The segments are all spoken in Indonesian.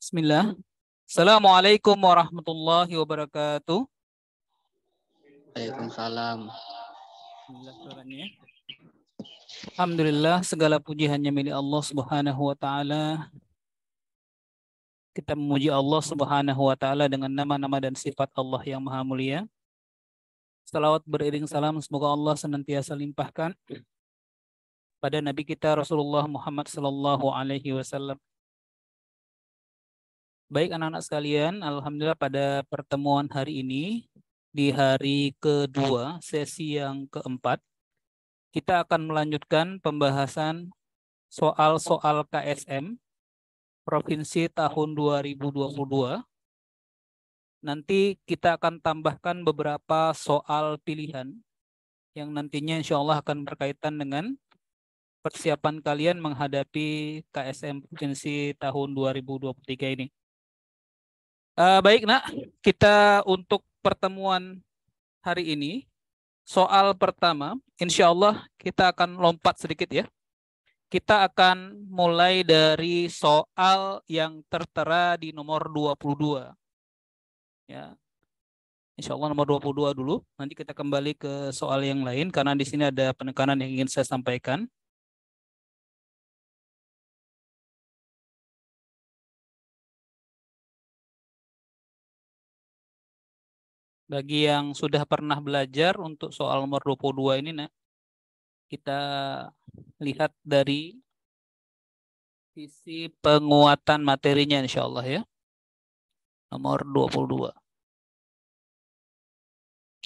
Bismillah. Assalamualaikum warahmatullahi wabarakatuh. Waalaikumsalam. Bismillah suaranya ya. Alhamdulillah, segala puji hanya milik Allah Subhanahu wa taala. Kita memuji Allah Subhanahu wa taala dengan nama-nama dan sifat Allah yang maha mulia. Salawat beriring salam semoga Allah senantiasa limpahkan pada Nabi kita Rasulullah Muhammad sallallahu alaihi wasallam. Baik anak-anak sekalian, alhamdulillah pada pertemuan hari ini di hari kedua sesi yang keempat kita akan melanjutkan pembahasan soal-soal KSM Provinsi tahun 2022. Nanti kita akan tambahkan beberapa soal pilihan yang nantinya insya Allah akan berkaitan dengan persiapan kalian menghadapi KSM Provinsi tahun 2023 ini. Baik nak, kita untuk pertemuan hari ini, soal pertama, insya Allah kita akan lompat sedikit ya. Kita akan mulai dari soal yang tertera di nomor 22. Ya. Insya Allah nomor 22 dulu. Nanti kita kembali ke soal yang lain karena di sini ada penekanan yang ingin saya sampaikan. Bagi yang sudah pernah belajar untuk soal nomor 22 ini, nah, kita lihat dari sisi penguatan materinya insya Allah ya. Nomor 22.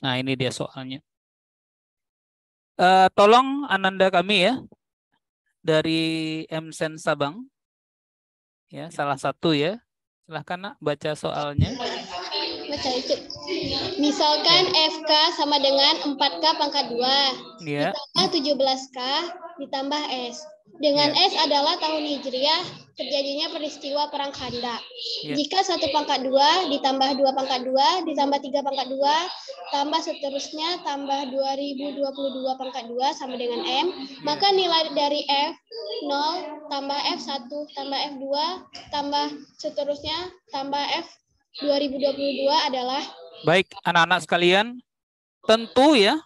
Nah, ini dia soalnya. Tolong Ananda kami ya, dari MSen Sabang. Ya, salah satu ya. Silahkan nak baca soalnya. Baca itu. Misalkan FK sama dengan 4K pangkat 2 Ya. ditambah 17K ditambah S. Dengan Ya. S adalah tahun Hijriah terjadinya peristiwa Perang Khandaq. Ya. Jika 1 pangkat 2 ditambah 2 pangkat 2 ditambah 3 pangkat 2 tambah seterusnya tambah 2022 pangkat 2 sama dengan M, maka nilai dari F 0 tambah F1 tambah F2 tambah seterusnya tambah F 2022 adalah. Baik, anak-anak sekalian, tentu ya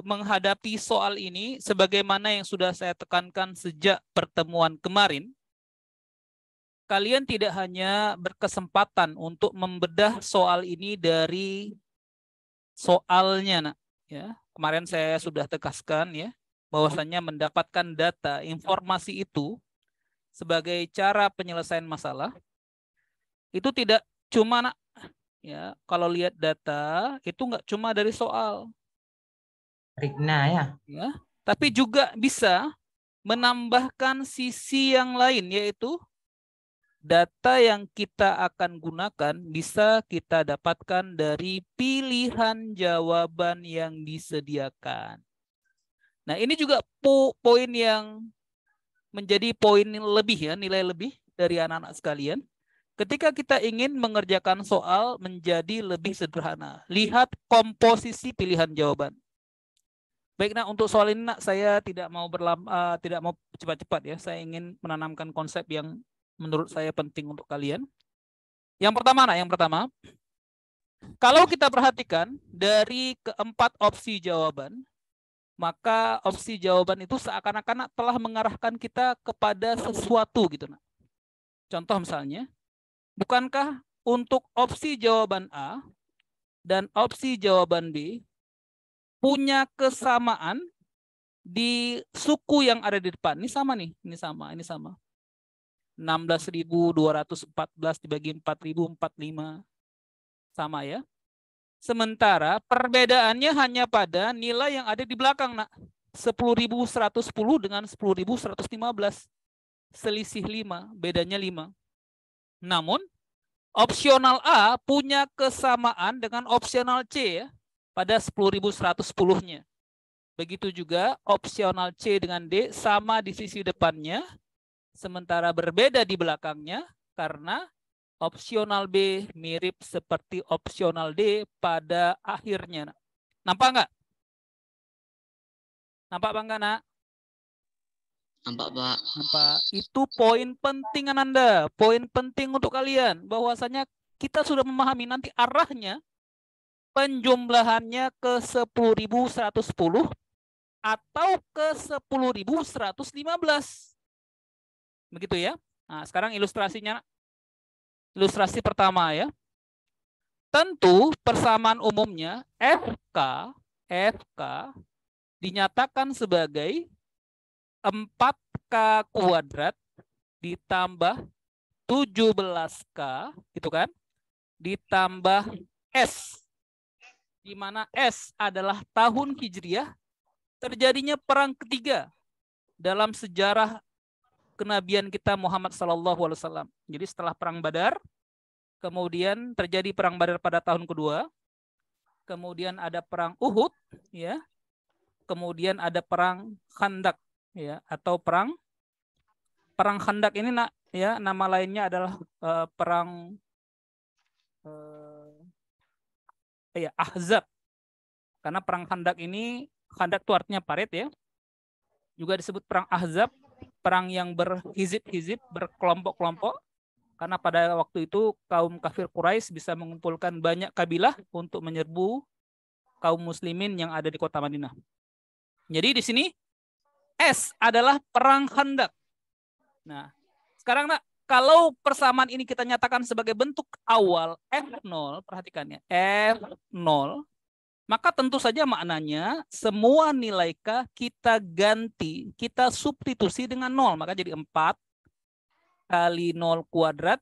menghadapi soal ini sebagaimana yang sudah saya tekankan sejak pertemuan kemarin, kalian tidak hanya berkesempatan untuk membedah soal ini dari soalnya, nak. Ya, kemarin saya sudah tegaskan ya, bahwasannya mendapatkan data, informasi itu sebagai cara penyelesaian masalah itu tidak cuma nak, ya, kalau lihat data itu nggak cuma dari soal. Rikna Ya, tapi juga bisa menambahkan sisi yang lain, yaitu data yang kita akan gunakan bisa kita dapatkan dari pilihan jawaban yang disediakan. Nah, ini juga poin yang menjadi poin lebih ya, nilai lebih dari anak-anak sekalian. Ketika kita ingin mengerjakan soal menjadi lebih sederhana, lihat komposisi pilihan jawaban. Baik, nah untuk soal ini nak, saya tidak mau cepat-cepat ya. Saya ingin menanamkan konsep yang menurut saya penting untuk kalian. Yang pertama, nak, kalau kita perhatikan dari keempat opsi jawaban, maka opsi jawaban itu seakan-akan telah mengarahkan kita kepada sesuatu gitu, nak. Contoh misalnya, bukankah untuk opsi jawaban A dan opsi jawaban B punya kesamaan di suku yang ada di depan? Ini sama nih, ini sama. 16.214 dibagi 4.045. Sama ya. Sementara perbedaannya hanya pada nilai yang ada di belakang, nak. 10.110 dengan 10.115. Selisih 5, bedanya 5. Namun, opsional A punya kesamaan dengan opsional C ya, pada 10.110-nya. Begitu juga opsional C dengan D sama di sisi depannya, sementara berbeda di belakangnya karena opsional B mirip seperti opsional D pada akhirnya. Nampak nggak? Nampak apa enggak, nak? Nampak, Pak. Nampak? Itu poin penting Ananda, poin penting untuk kalian. Bahwasanya kita sudah memahami nanti arahnya penjumlahannya ke 10.110 atau ke 10.115. Begitu ya. Nah, sekarang ilustrasinya. Ilustrasi pertama ya. Tentu persamaan umumnya FK dinyatakan sebagai 4K kuadrat ditambah 17K, gitu kan? Ditambah S, di mana S adalah tahun Hijriah, terjadinya perang ketiga dalam sejarah kenabian kita Muhammad SAW. Jadi setelah perang Badar, kemudian terjadi perang Badar pada tahun kedua, kemudian ada perang Uhud, ya, kemudian ada perang Khandak, ya, atau perang Khandak ini ya, nama lainnya adalah perang ya, Ahzab. Karena perang Khandak ini, Khandak itu artinya parit ya. Juga disebut perang Ahzab, perang yang berhizib-hizib, berkelompok-kelompok. Karena pada waktu itu kaum kafir Quraisy bisa mengumpulkan banyak kabilah untuk menyerbu kaum muslimin yang ada di kota Madinah. Jadi di sini S adalah perang Khandak. Nah, sekarang nak, kalau persamaan ini kita nyatakan sebagai bentuk awal F0, perhatikan ya, F0, maka tentu saja maknanya semua nilai K kita ganti, kita substitusi dengan 0. Maka jadi 4 kali 0 kuadrat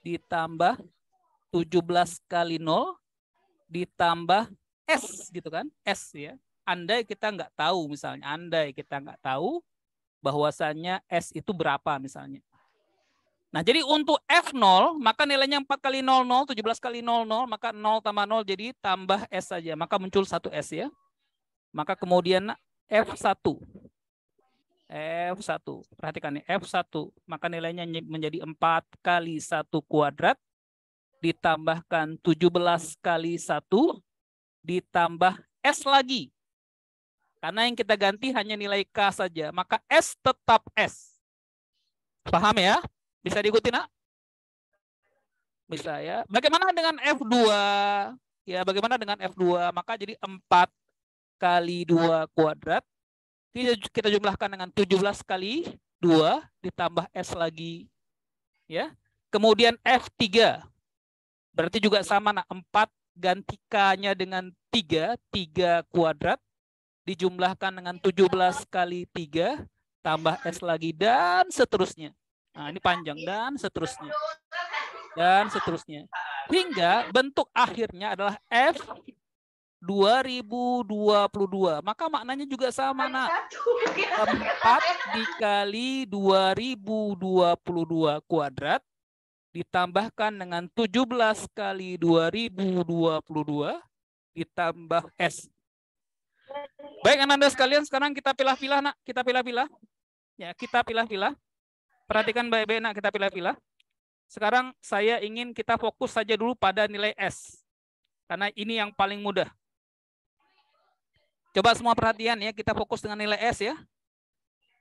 ditambah 17 kali 0 ditambah S, gitu kan, S ya. Andai kita nggak tahu misalnya, andai kita nggak tahu bahwasannya S itu berapa misalnya. Nah, jadi untuk F0, maka nilainya 4 kali 00, 17 kali 00, maka 0 tambah 0 jadi tambah S saja. Maka muncul 1 S ya. Maka kemudian F1. F1. Perhatikan nih, F1. Maka nilainya menjadi 4 kali 1 kuadrat ditambahkan 17 kali 1 ditambah S lagi. Karena yang kita ganti hanya nilai K saja. Maka S tetap S. Paham ya? Bisa diikuti nak? Bisa ya. Bagaimana dengan F2? Ya, bagaimana dengan F2? Maka jadi 4 kali 2 kuadrat. Kita jumlahkan dengan 17 kali 2 ditambah S lagi. Ya. Kemudian F3. Berarti juga sama nak. 4 ganti K-nya dengan 3. 3 kuadrat. Dijumlahkan dengan 17 kali 3. Tambah S lagi dan seterusnya. Nah, ini panjang dan seterusnya. Dan seterusnya. Hingga bentuk akhirnya adalah F 2022. Maka maknanya juga sama nak. 4 dikali 2022 kuadrat ditambahkan dengan 17 kali 2022 ditambah S. Baik Anda sekalian, sekarang kita pilah-pilah nak. Kita pilah-pilah. Ya, kita pilah-pilah. Perhatikan baik-baik nak, kita pilah-pilah. Sekarang saya ingin kita fokus saja dulu pada nilai S. Karena ini yang paling mudah. Coba semua perhatian ya, kita fokus dengan nilai S ya.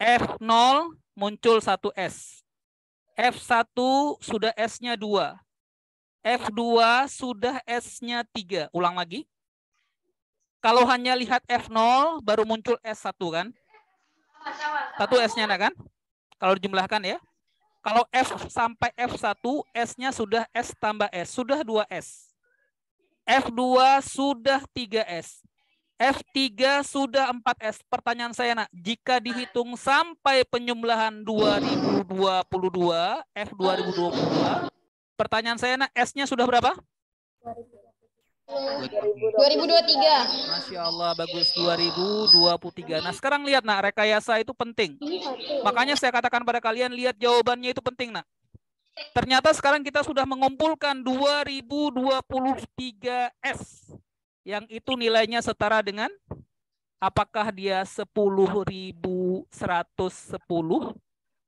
F0 muncul 1 S. F1 sudah S-nya 2. F2 sudah S-nya 3. Ulang lagi. Kalau hanya lihat F0 baru muncul S1 kan? 1 S-nya kan? Kalau dijumlahkan ya. Kalau F sampai F1, S-nya sudah S tambah S. Sudah 2S. F2 sudah 3S. F3 sudah 4S. Pertanyaan saya nak, jika dihitung sampai penjumlahan 2022, F 2022, pertanyaan saya nak, S-nya sudah berapa? 2023. Masya Allah, bagus. 2023. Nah, sekarang lihat nak, rekayasa itu penting. Makanya saya katakan pada kalian, lihat jawabannya itu penting nak. Ternyata sekarang kita sudah mengumpulkan 2023S. Yang itu nilainya setara dengan, apakah dia 10.110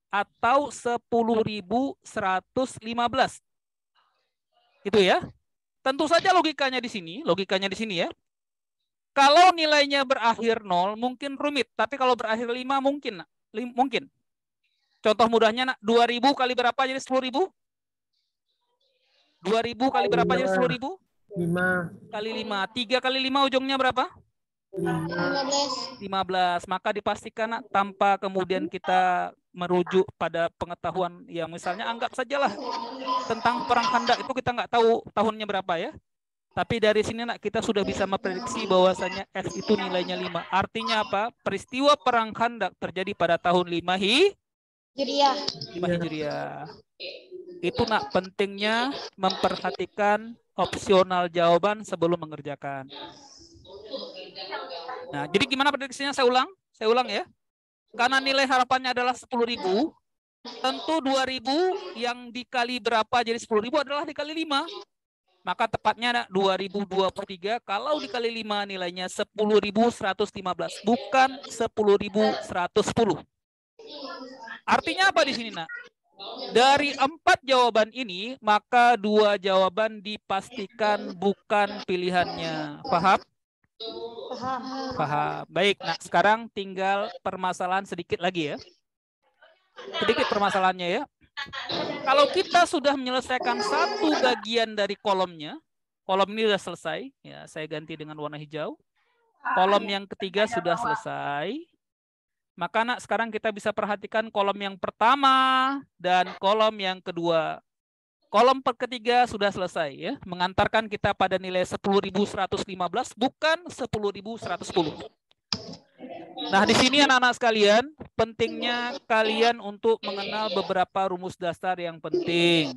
atau 10.115. Itu ya. Tentu saja logikanya di sini ya. Kalau nilainya berakhir 0 mungkin rumit, tapi kalau berakhir 5 mungkin. Mungkin. Contoh mudahnya, nak, 2000 kali berapa jadi 10.000? 2000 kali berapa jadi 10.000? 5. Kali 5. 3 kali 5 ujungnya berapa? 15. 15. Maka dipastikan, nak, tanpa kemudian kita merujuk pada pengetahuan yang misalnya anggap sajalah tentang perang Khandaq itu kita nggak tahu tahunnya berapa ya. Tapi dari sini, nak, kita sudah bisa memprediksi bahwasanya S itu nilainya 5. Artinya apa? Peristiwa perang Khandaq terjadi pada tahun 5 Hijriah. Hijriah. Itu, nak, pentingnya memperhatikan opsional jawaban sebelum mengerjakan. Nah, jadi gimana prediksinya? Saya ulang ya. Karena nilai harapannya adalah 10.000, tentu 2.000 yang dikali berapa jadi 10.000 adalah dikali 5. Maka tepatnya 2023 kalau dikali 5 nilainya 10.115, bukan 10.110. Artinya apa di sini, nak? Dari 4 jawaban ini, maka 2 jawaban dipastikan bukan pilihannya. Paham? Paham. Baik, nah sekarang tinggal permasalahan sedikit lagi ya. Sedikit permasalahannya ya. Kalau kita sudah menyelesaikan satu bagian dari kolomnya, kolom ini sudah selesai, ya saya ganti dengan warna hijau. Kolom yang ketiga sudah selesai. Maka, nak, sekarang kita bisa perhatikan kolom yang pertama dan kolom yang kedua. Kolom ketiga sudah selesai ya, mengantarkan kita pada nilai 10.115 bukan 10.110. Nah, di sini anak-anak sekalian, pentingnya kalian untuk mengenal beberapa rumus dasar yang penting.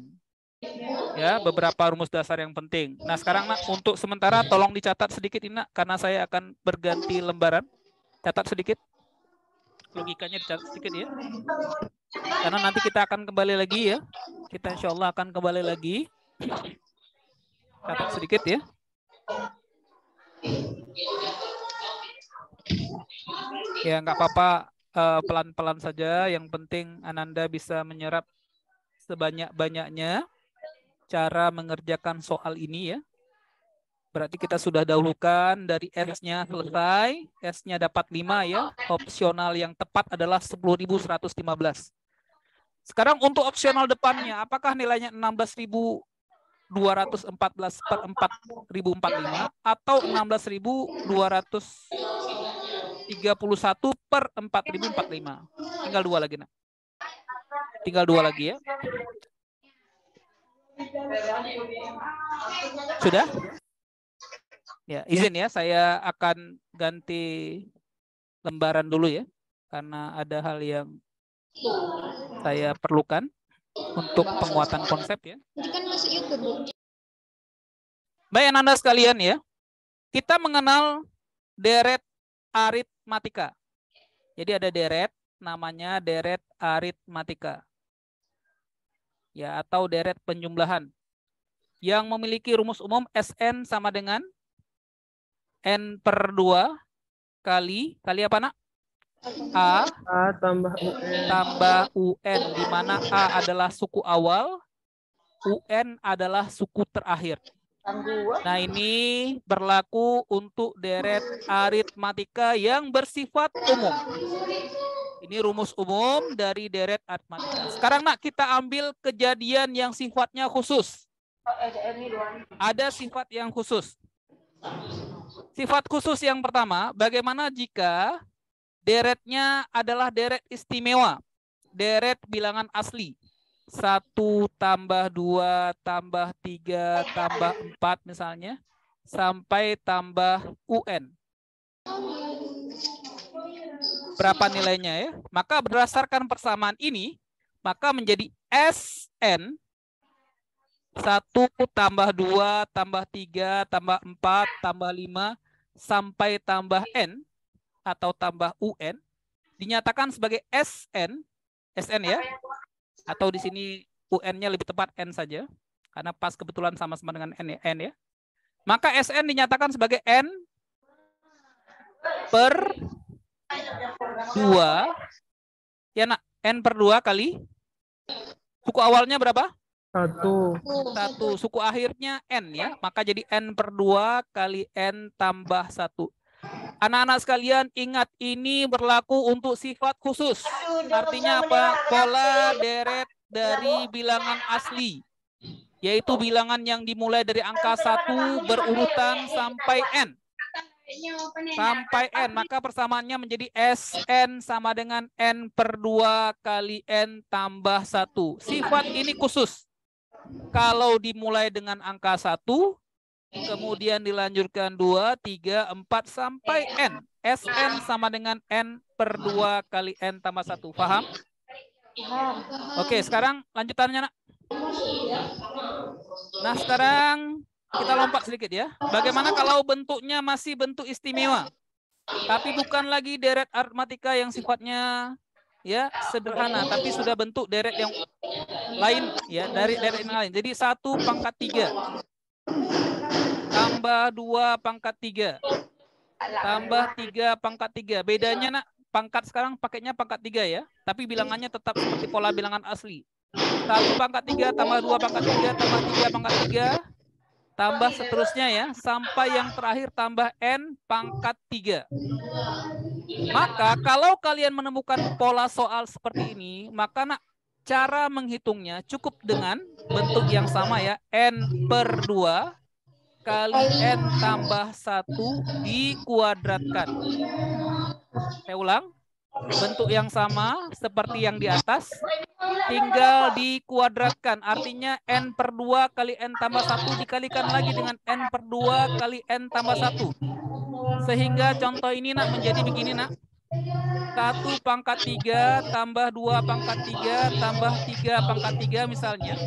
Ya, beberapa rumus dasar yang penting. Nah, sekarang, nak, untuk sementara tolong dicatat sedikit ini, nak, karena saya akan berganti lembaran. Catat sedikit. Logikanya dicatat sedikit ya. Karena nanti kita akan kembali lagi ya. Kita insya Allah akan kembali lagi. Catat sedikit ya. Ya, nggak apa-apa, pelan-pelan saja. Yang penting Ananda bisa menyerap sebanyak-banyaknya cara mengerjakan soal ini ya. Berarti kita sudah dahulukan dari S-nya selesai. S-nya dapat 5 ya. Opsional yang tepat adalah 10.115. Sekarang untuk opsional depannya, apakah nilainya 16.214 per 4.045 atau 16.231 per 4.045? Tinggal 2 lagi, nak. Tinggal 2 lagi ya. Sudah? Ya, izin ya, saya akan ganti lembaran dulu ya, karena ada hal yang saya perlukan untuk penguatan konsep ya. Itu kan masuk YouTube, Bu. Baik, Anda sekalian ya, kita mengenal deret aritmatika. Jadi ada deret, namanya deret aritmatika. Ya, atau deret penjumlahan. Yang memiliki rumus umum Sn sama dengan N per 2 kali apa, nak? A tambah UN. Tambah UN, di mana A adalah suku awal, UN adalah suku terakhir. Nah, ini berlaku untuk deret aritmatika yang bersifat umum. Ini rumus umum dari deret aritmatika. Sekarang, nak, kita ambil kejadian yang sifatnya khusus. Ada sifat yang khusus. Sifat khusus yang pertama, bagaimana jika deretnya adalah deret istimewa, deret bilangan asli. 1 tambah 2 tambah 3 tambah 4 misalnya, sampai tambah UN. Berapa nilainya ya? Maka berdasarkan persamaan ini, maka menjadi SN 1 tambah 2 tambah 3 tambah 4 tambah 5 sampai tambah N atau tambah UN dinyatakan sebagai SN ya, atau di sini UN-nya lebih tepat N saja karena pas kebetulan sama-sama dengan N ya. Maka SN dinyatakan sebagai N per 2 ya, nak, N per 2 kali suku awalnya berapa? 1. Suku akhirnya N ya, maka jadi N per 2 kali N tambah 1. Anak-anak sekalian ingat ini berlaku untuk sifat khusus. Artinya apa? Pola deret dari bilangan asli. Yaitu bilangan yang dimulai dari angka 1 berurutan sampai N. Sampai N, maka persamaannya menjadi Sn sama dengan N per 2 kali N tambah 1. Sifat ini khusus. Kalau dimulai dengan angka 1, kemudian dilanjutkan 2, 3, 4 sampai N. Sn sama dengan N per 2 kali N tambah 1. Paham? Oke, sekarang lanjutannya, nak. Nah, sekarang kita lompat sedikit ya. Bagaimana kalau bentuknya masih bentuk istimewa? Tapi bukan lagi deret aritmatika yang sifatnya ya sederhana, tapi sudah bentuk deret yang lain ya, dari deret yang lain. Jadi 1 pangkat 3 tambah 2 pangkat 3 tambah 3 pangkat 3. Bedanya, nak, pangkat sekarang pakainya pangkat 3 ya, tapi bilangannya tetap seperti pola bilangan asli. 1 pangkat 3 tambah 2 pangkat 3 tambah 3 pangkat 3 tambah seterusnya ya, sampai yang terakhir tambah N pangkat 3. Maka kalau kalian menemukan pola soal seperti ini, maka, nak, cara menghitungnya cukup dengan bentuk yang sama ya, N per 2 kali N tambah 1 dikuadratkan. Saya ulang, bentuk yang sama seperti yang di atas, tinggal dikuadratkan. Artinya N per 2 kali N tambah 1 dikalikan lagi dengan N per 2 kali N tambah 1. Sehingga contoh ini, nak, menjadi begini, nak. 1 pangkat 3 tambah 2 pangkat 3 tambah 3 pangkat 3 misalnya.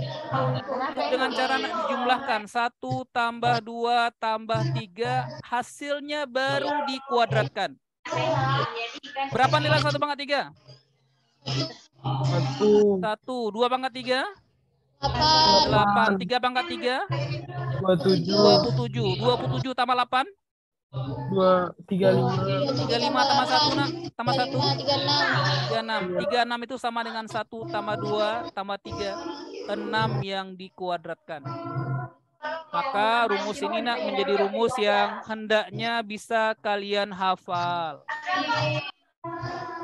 Dengan cara, nak, dijumlahkan 1 tambah 2 tambah 3, hasilnya baru dikuadratkan. Berapa nilai 1 pangkat 3? 1. 2 pangkat 3? 8. 3 pangkat 3? 27. 27 tambah 8? 35 tambah 1, nak. Tambah 1? 36. 36 itu sama dengan 1 tambah 2 tambah 3. 6 yang dikuadratkan. Maka rumus ini, nak, menjadi rumus yang hendaknya bisa kalian hafal.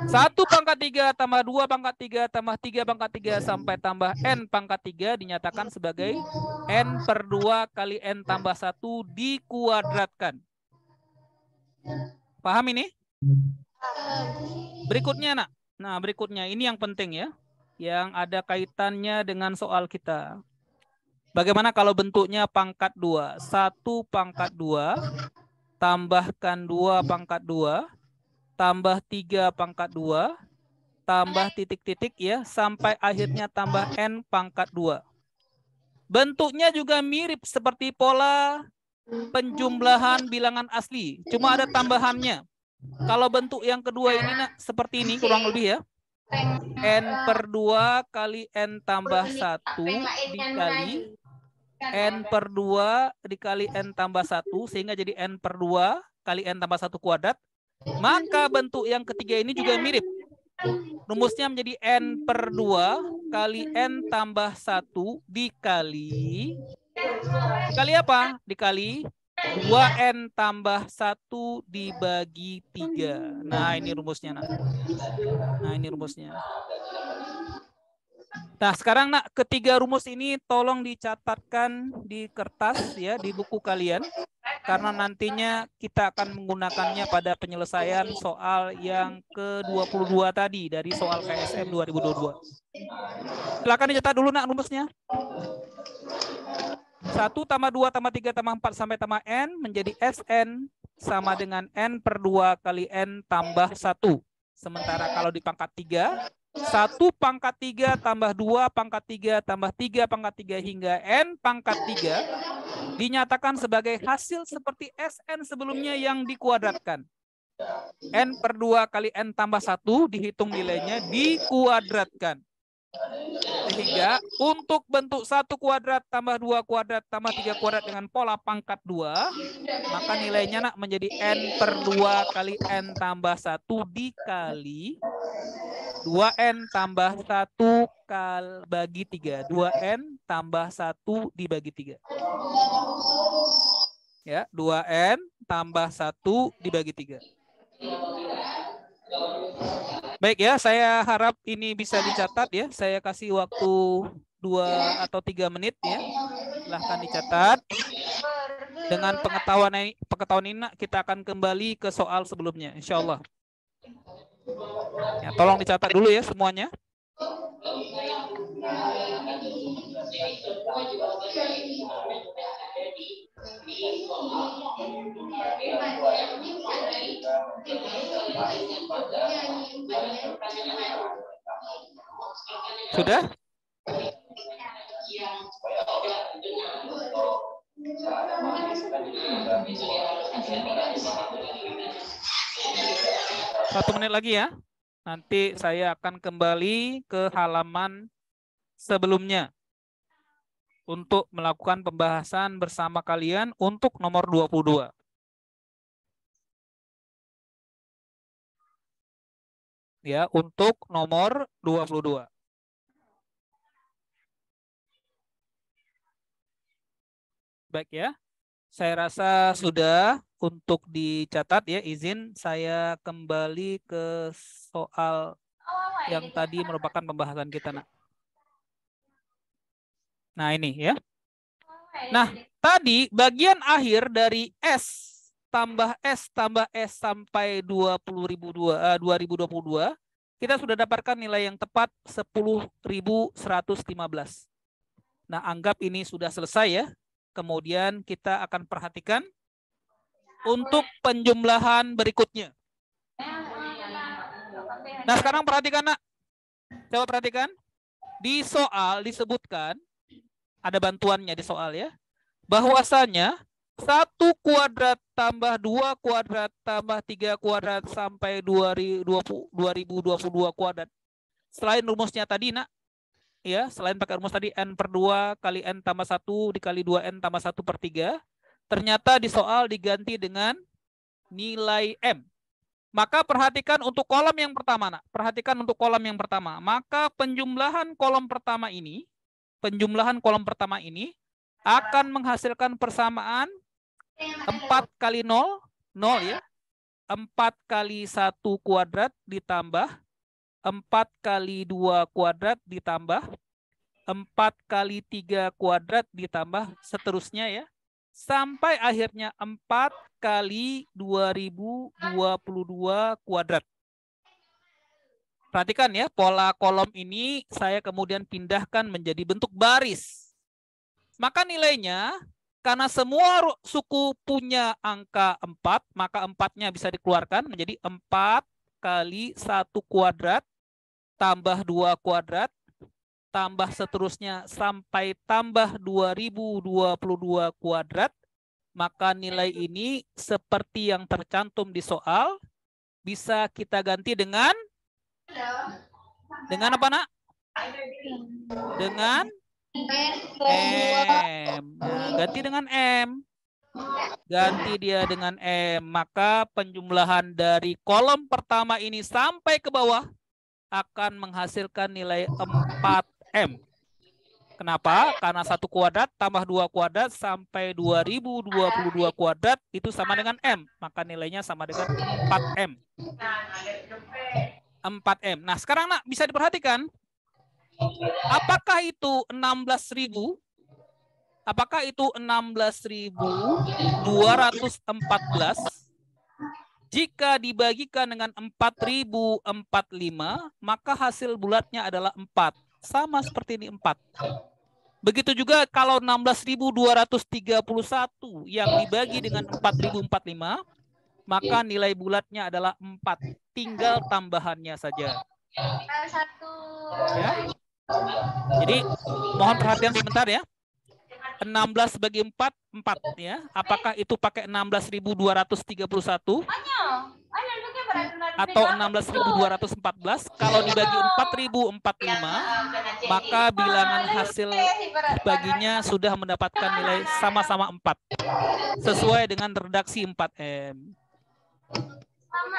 1 pangkat 3 tambah 2 pangkat 3 tambah 3 pangkat 3 sampai tambah N pangkat 3 dinyatakan sebagai N per 2 kali N tambah 1 dikuadratkan. Paham ini? Berikutnya, nak. Nah, berikutnya ini yang penting ya, yang ada kaitannya dengan soal kita. Bagaimana kalau bentuknya pangkat 2? 1 pangkat 2 tambahkan 2 pangkat 2 tambah 3 pangkat 2 tambah titik-titik ya, sampai akhirnya tambah N pangkat 2. Bentuknya juga mirip seperti pola penjumlahan bilangan asli, cuma ada tambahannya. Kalau bentuk yang kedua ini, nak, seperti ini kurang lebih ya. N per 2 kali N tambah 1 dikali N per 2 dikali N tambah 1, sehingga jadi N per 2 kali N tambah 1 kuadrat. Maka bentuk yang ketiga ini juga mirip. Rumusnya menjadi N per 2 kali N tambah 1 dikali apa? Dikali 2N tambah 1 dibagi 3. Nah, ini rumusnya, nak. Nah, ini rumusnya. Nah, sekarang, nak, ketiga rumus ini tolong dicatatkan di kertas ya, di buku kalian. Karena nantinya kita akan menggunakannya pada penyelesaian soal yang ke-22 tadi dari soal KSM 2022. Silakan dicatat dulu, nak, rumusnya. 1 tambah 2 tambah 3 tambah 4 sampai tambah N menjadi Sn sama dengan N per 2 kali N tambah 1. Sementara kalau di pangkat 3, 1 pangkat 3 tambah 2 pangkat 3 tambah 3 pangkat 3 hingga N pangkat 3 dinyatakan sebagai hasil seperti Sn sebelumnya yang dikuadratkan. N per 2 kali N tambah 1 dihitung nilainya dikuadratkan. Sehingga untuk bentuk 1 kuadrat tambah 2 kuadrat tambah 3 kuadrat dengan pola pangkat 2, maka nilainya, nak, menjadi N per 2 kali N tambah 1 dikali 2N tambah 1 bagi 3. 2N tambah 1 dibagi 3. Ya, 2N tambah 1 dibagi 3. Baik ya, saya harap ini bisa dicatat ya. Saya kasih waktu 2 atau 3 menit ya. Silahkan dicatat. Dengan pengetahuan ini kita akan kembali ke soal sebelumnya, insya Allah. Ya, tolong dicatat dulu ya semuanya. Sudah? Satu menit lagi ya. Nanti saya akan kembali ke halaman sebelumnya untuk melakukan pembahasan bersama kalian untuk nomor 22. Ya, untuk nomor 22. Baik ya. Saya rasa sudah untuk dicatat ya. Izin saya kembali ke soal yang tadi merupakan pembahasan kita, Nak. Nah, ini ya. Nah, tadi bagian akhir dari S tambah S sampai 2022, kita sudah dapatkan nilai yang tepat 10.115. Nah, anggap ini sudah selesai ya. Kemudian kita akan perhatikan untuk penjumlahan berikutnya. Nah, sekarang perhatikan, Nak. Coba perhatikan. Di soal disebutkan, ada bantuannya di soal ya, bahwasanya 1 kuadrat tambah 2 kuadrat tambah 3 kuadrat sampai 2022 kuadrat. Selain rumusnya tadi, Nak, ya, selain pakai rumus tadi N/2 kali N tambah 1 dikali 2N tambah 1/3, ternyata di soal diganti dengan nilai M. Maka perhatikan untuk kolom yang pertama, Nak. Perhatikan untuk kolom yang pertama. Maka penjumlahan kolom pertama ini akan menghasilkan persamaan 4 kali 0, 0 ya. 4 kali 1 kuadrat ditambah 4 kali 2 kuadrat ditambah 4 kali 3 kuadrat ditambah seterusnya ya. Sampai akhirnya 4 kali 2022 kuadrat. Perhatikan ya, pola kolom ini saya kemudian pindahkan menjadi bentuk baris. Maka nilainya, karena semua suku punya angka 4, maka 4-nya bisa dikeluarkan menjadi 4 kali 1 kuadrat tambah 2 kuadrat tambah seterusnya sampai tambah 2022 kuadrat. Maka nilai ini seperti yang tercantum di soal bisa kita ganti dengan apa, Nak? Dengan M. Nah, ganti dengan M. Ganti dia dengan M. Maka penjumlahan dari kolom pertama ini sampai ke bawah akan menghasilkan nilai 4M. Kenapa? Karena 1 kuadrat tambah 2 kuadrat sampai 2022 kuadrat itu sama dengan M. Maka nilainya sama dengan 4M. 4M. Nah, sekarang, Nak, bisa diperhatikan. Apakah itu 16.000? Apakah itu 16.214? Jika dibagikan dengan 4.045, maka hasil bulatnya adalah 4. Sama seperti ini 4. Begitu juga kalau 16.231 yang dibagi dengan 4.045, maka nilai bulatnya adalah 4. Tinggal tambahannya saja. Ya. Jadi mohon perhatian sebentar ya. 16 bagi 4, 4 ya. Apakah itu pakai 16.231? Atau 16.214, kalau dibagi 4.045, maka bilangan hasil baginya sudah mendapatkan nilai sama-sama 4. Sesuai dengan redaksi 4M.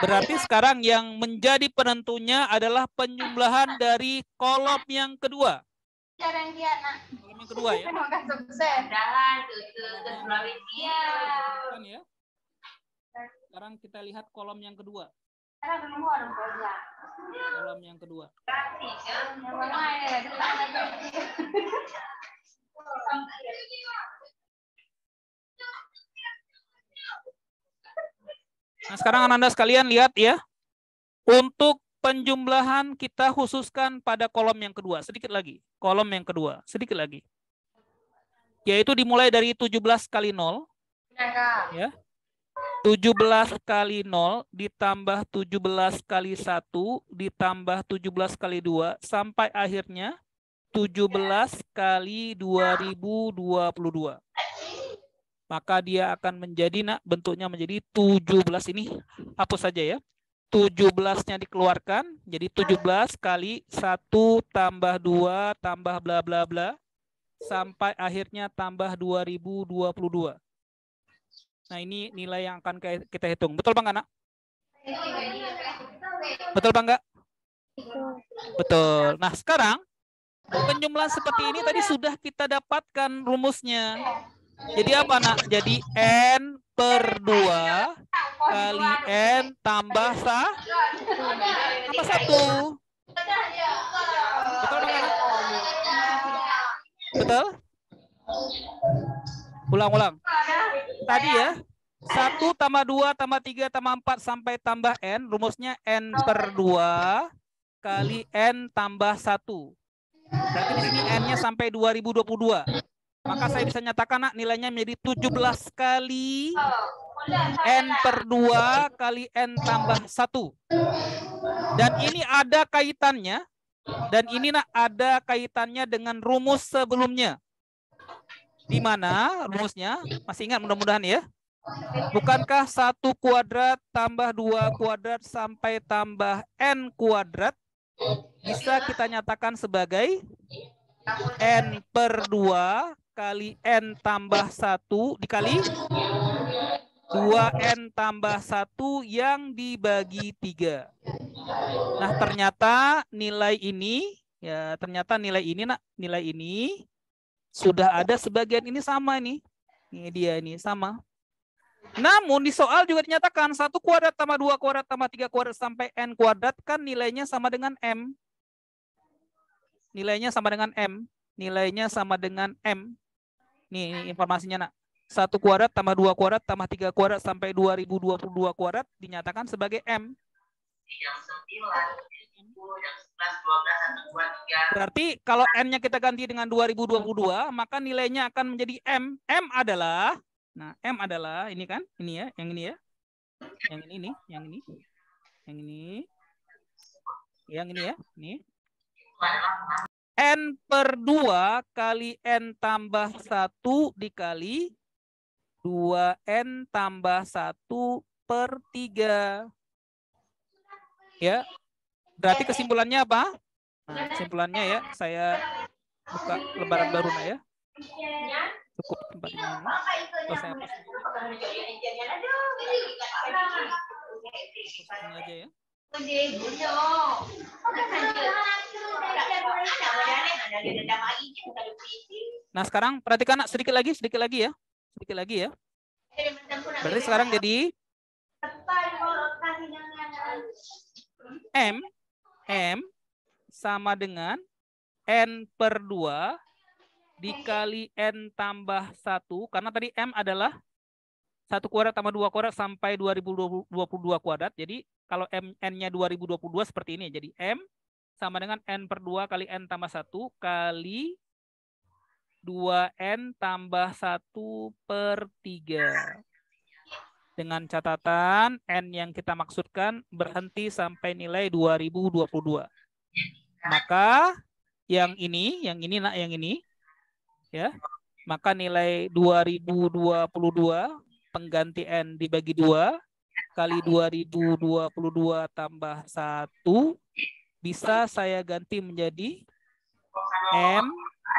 Berarti sekarang yang menjadi penentunya adalah penjumlahan dari kolom yang kedua. Kolom yang kedua ya. Kan ya. Sekarang kita lihat kolom yang kedua. Kolom yang kedua. Nah, sekarang Anda sekalian lihat ya. Untuk penjumlahan kita khususkan pada kolom yang kedua. Sedikit lagi. Kolom yang kedua. Sedikit lagi. Yaitu dimulai dari 17 kali 0. Ya. 17 kali 0 ditambah 17 kali 1 ditambah 17 kali 2 sampai akhirnya 17 kali 2022. Maka dia akan menjadi, nak, bentuknya menjadi 17 ini. Hapus saja ya. 17-nya dikeluarkan. Jadi 17 kali 1 tambah 2 tambah bla bla bla. Sampai akhirnya tambah 2022. Nah, ini nilai yang akan kita hitung. Betul Bang Anak? Betul Bang enggak? Betul. Nah, sekarang penjumlahan seperti ini tadi sudah kita dapatkan rumusnya. Jadi apa, Nak? Jadi N per 2 kali N tambah 1. Betul Bang Anak? Betul? Ulang-ulang. Tadi ya, 1 tambah 2 tambah 3 tambah 4 sampai tambah N, rumusnya N per 2 kali N tambah 1. Berarti di sini N-nya sampai 2022. Maka saya bisa nyatakan, Nak, nilainya menjadi 17 kali N per 2 kali N tambah 1. Dan ini ada kaitannya, Nak, ada kaitannya dengan rumus sebelumnya. Di mana rumusnya, masih ingat mudah-mudahan ya? Bukankah 1 kuadrat tambah 2 kuadrat sampai tambah N kuadrat bisa kita nyatakan sebagai N per 2 kali N tambah 1 dikali 2N tambah 1 yang dibagi 3. Nah, ternyata nilai ini, ya ternyata nilai ini, Nak, nilai ini sudah ada sebagian ini sama nih. Ini dia ini sama. Namun di soal juga dinyatakan 1 kuadrat tambah 2 kuadrat tambah 3 kuadrat sampai N kuadrat kan nilainya sama dengan M. Nilainya sama dengan M. Nilainya sama dengan M. Nih informasinya, Nak. 1 kuadrat tambah 2 kuadrat tambah 3 kuadrat sampai 2022 kuadrat dinyatakan sebagai M. Berarti kalau N-nya kita ganti dengan 2022, maka nilainya akan menjadi M. M adalah, nah M adalah ini kan, ini ya, yang ini ya. Yang ini nih, yang ini. Yang ini. Yang ini ya, ini. N per 2 kali N tambah 1 dikali 2N tambah 1 per 3. Ya, berarti kesimpulannya apa? Nah, kesimpulannya ya, saya buka lembaran baru, Nak, ya. Cukup tempat ini. Terus saya hapus. Hapus aja ya. Nah, sekarang perhatikan, Nak, sedikit lagi ya. Sedikit lagi ya. Berarti sekarang jadi M sama dengan N per 2 dikali N tambah 1. Karena tadi M adalah 1 kuadrat tambah 2 kuadrat sampai 2022 kuadrat. Jadi kalau N-nya 2022 seperti ini. Jadi M sama dengan N per 2 kali N tambah 1 kali 2N tambah 1 per 3. Dengan catatan N yang kita maksudkan berhenti sampai nilai 2022. Maka yang ini, Nak, yang ini. Ya, maka nilai 2022 pengganti N dibagi 2 kali 2022 tambah 1 bisa saya ganti menjadi M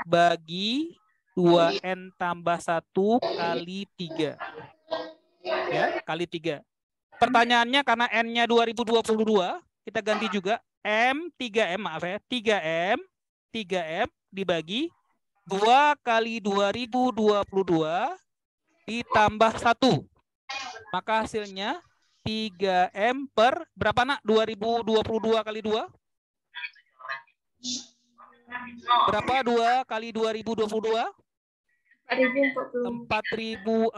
bagi 2N tambah 1 kali 3. Ya, kali 3. Pertanyaannya karena N-nya 2022, kita ganti juga M, 3M, maaf ya, 3M 3M dibagi 2 kali 2022 ditambah 1. Maka hasilnya 3M per berapa nak? 2022 kali 2? Berapa 2 kali 2022? 4044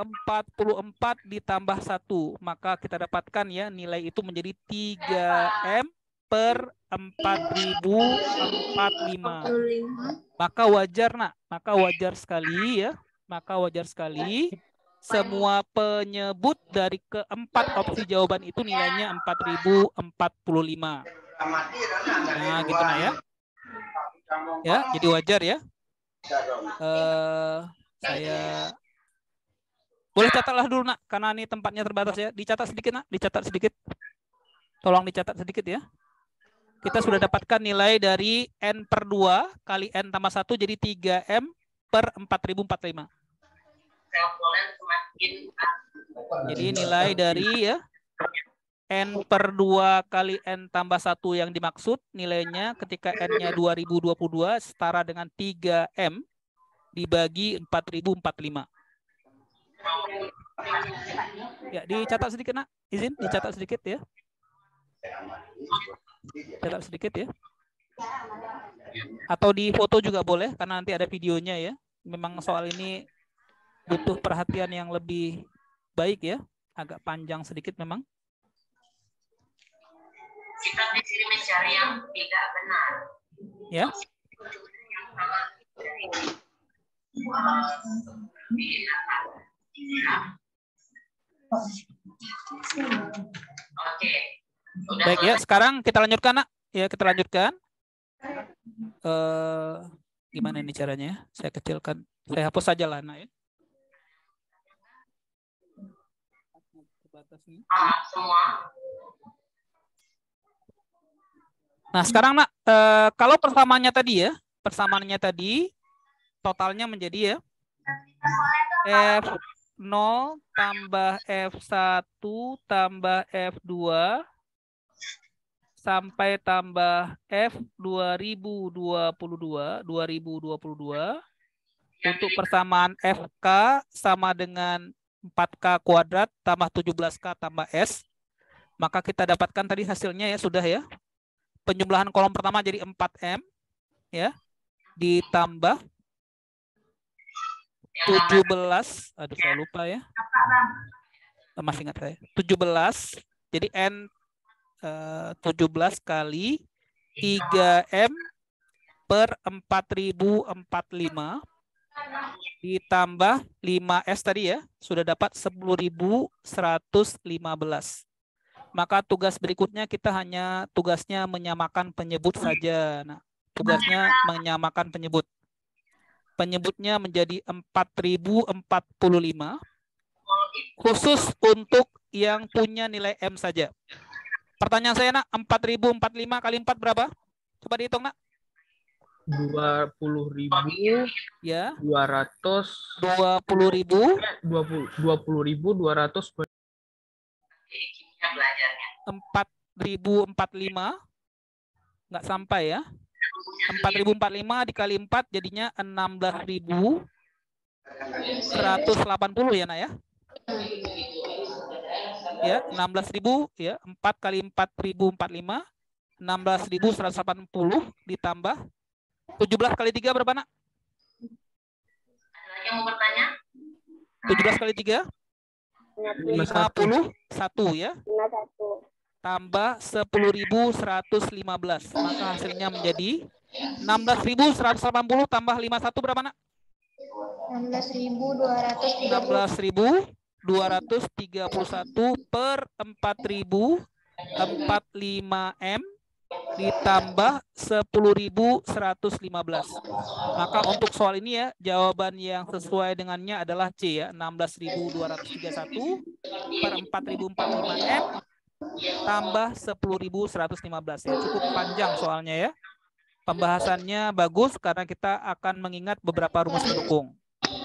ditambah 1. Maka kita dapatkan ya nilai itu menjadi 3M per 4045. Maka wajar nak, maka wajar sekali ya. Maka wajar sekali semua penyebut dari keempat opsi jawaban itu nilainya 4045. Nah, gitu nah ya. Ya, jadi wajar ya. Saya boleh catatlah dulu nak, karena ini tempatnya terbatas ya. Dicatat sedikit nak, dicatat sedikit. Tolong dicatat sedikit ya. Kita sudah dapatkan nilai dari N per 2 kali N tambah 1 jadi 3M per 4045. Jadi nilai dari ya N per 2 kali N tambah 1 yang dimaksud nilainya ketika N-nya 2022 setara dengan 3M dibagi 4045. Ya, dicatat sedikit nak. Izin dicatat sedikit ya. Catat sedikit ya. Atau di foto juga boleh karena nanti ada videonya ya. Memang soal ini butuh perhatian yang lebih baik ya. Agak panjang sedikit memang. Kita di sini mencari yang tidak benar. Ya. Oke. Baik ya, sekarang kita lanjutkan nak. Ya, kita lanjutkan. Gimana ini caranya? Saya kecilkan. Saya hapus saja lah nak ya. Semua. Nah, sekarang nak, kalau persamaannya tadi ya, persamaannya tadi totalnya menjadi ya F0 tambah F1 tambah F2 sampai tambah F2022 untuk persamaan FK sama dengan 4K kuadrat tambah 17K tambah S. Maka kita dapatkan tadi hasilnya ya sudah ya. Penjumlahan kolom pertama jadi 4M ya. Ditambah 17, aduh saya lupa ya. Masih ingat saya. 17. Jadi N 17 kali 3M per 4045 ditambah 5S tadi ya. Sudah dapat 10.115. Maka tugas berikutnya kita hanya tugasnya menyamakan penyebut saja. Nah, tugasnya menyamakan penyebut. Penyebutnya menjadi 4045 khusus untuk yang punya nilai M saja. Pertanyaan saya nak, 4045 kali 4 berapa? Coba dihitung nak. 20.000 ya. 200 20.000 20.200 4045 nggak sampai ya. 4045 dikali 4 jadinya 16.180 ya nak ya. Ya, 16.000 ya, 4 kali 4045 16.180 ditambah 17 kali 3 berapa nak? Ada lagi yang mau bertanya? 17 kali 3 51 ya. 51. Tambah 10.115. Maka hasilnya menjadi 16.180 tambah 51 berapa nak? 16.231 per 4045M ditambah 10.115. Maka untuk soal ini ya, jawaban yang sesuai dengannya adalah C ya, 16.231 per 4045M tambah 10.115 ya. Cukup panjang soalnya ya. Pembahasannya bagus karena kita akan mengingat beberapa rumus pendukung.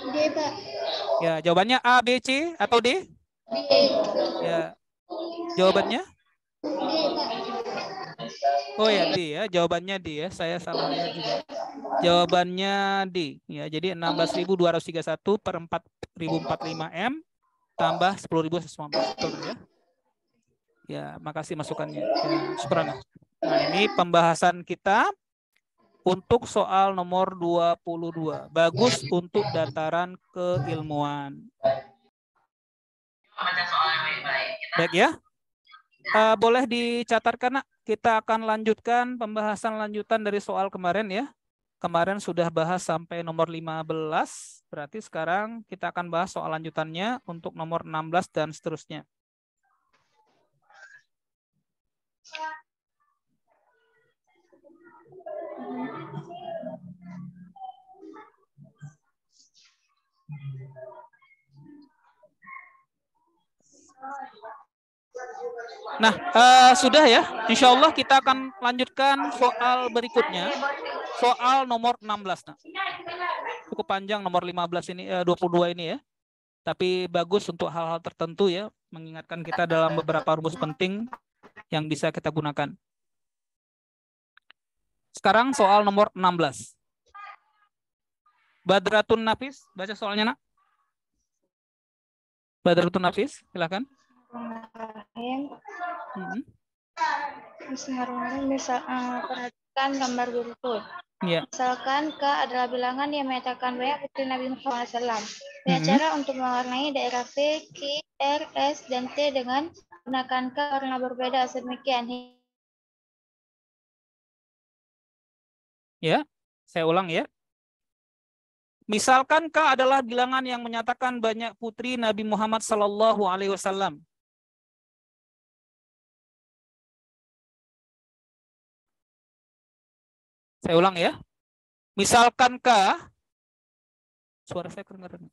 D, Pak. Ya, jawabannya A, B, C atau D? D. Ya. Jawabannya? D, Pak. Oh ya, D ya. Jawabannya D ya. Saya salah lihat juga. Jawabannya D. Ya, jadi 16.231 per 4.045 M tambah 10.115. Betul ya? Ya, makasih masukannya. Ya, syukran. Nah, ini pembahasan kita untuk soal nomor 22. Bagus untuk dataran keilmuan. Baca soal yang baik-baik. Baik ya. Boleh dicatatkan, Nak. Kita akan lanjutkan pembahasan lanjutan dari soal kemarin ya. Kemarin sudah bahas sampai nomor 15. Berarti sekarang kita akan bahas soal lanjutannya untuk nomor 16 dan seterusnya. Nah, sudah ya. Insya Allah kita akan lanjutkan soal berikutnya. Soal nomor 16. Nah. Cukup panjang nomor 15 ini, 22 ini ya. Tapi bagus untuk hal-hal tertentu ya. Mengingatkan kita dalam beberapa rumus penting yang bisa kita gunakan. Sekarang soal nomor 16. Badratun Nafis, baca soalnya, Nak. Badratun Nafis, silakan. Bismillahirrahmanirrahim. Perhatikan gambar berikut. Ya. Misalkan K adalah bilangan yang menyatakan banyak putri Nabi Muhammad SAW. Banyak cara untuk mewarnai daerah P, Q, R, S, dan T dengan menggunakan K warna berbeda sedemikian. Ya, saya ulang ya. Misalkan K adalah bilangan yang menyatakan banyak putri Nabi Muhammad SAW. Saya ulang ya. Misalkan K, suara saya kedengaran.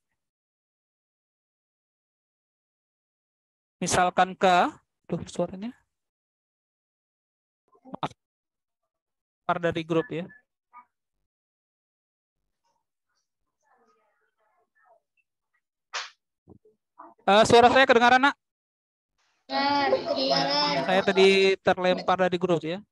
Misalkan K, suaranya keluar dari grup ya. Suara saya kedengaran, Nak? Kedengaran. Saya tadi terlempar dari grup ya.